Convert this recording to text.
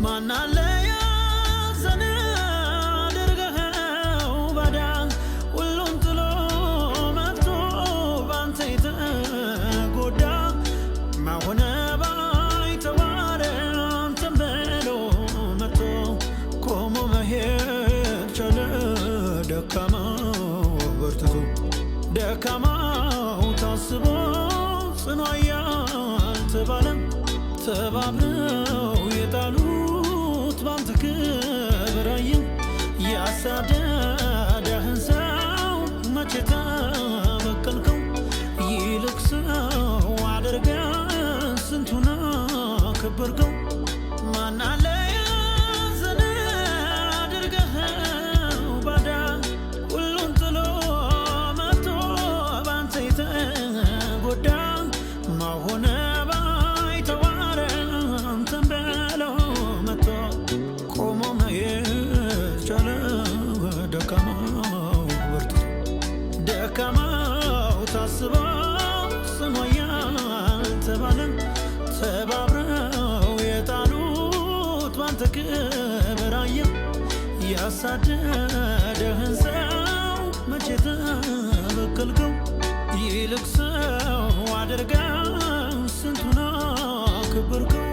ማናለ ያዘነ አድርገኸው ባዳ ሁሉን ጥሎ መጥቶ ባንተ የተጎዳ ማሆነ ባይተዋረ አንተን ብሎ መጥቶ ቆሞ መሄድ ቻለ ደካማው በርትቶ ደካማው ታስቦ ጽኑ ያልተባለ ተባብረው የጣሉት ባንተ ክብር አየን ያሳደደህን ሰው መቼ ተበቀልከው ይልቅ ሰው አድርገህ ስንቱን አከበርከው ማናለ ያዘነ አድርገኸው ባዳ ሁሉን ጥሎ መጥቶ ባንተ የተጎዳ ማሆነ ደካማው ታስበው ጽኑ ያልተባለ ተባብረው የጣሉት ባንተ ክብር አየን ያሳደደህን ሰው መቼ ተበቀልከው ይልቅ ሰው አድርገህ ስንቱን አከበርከው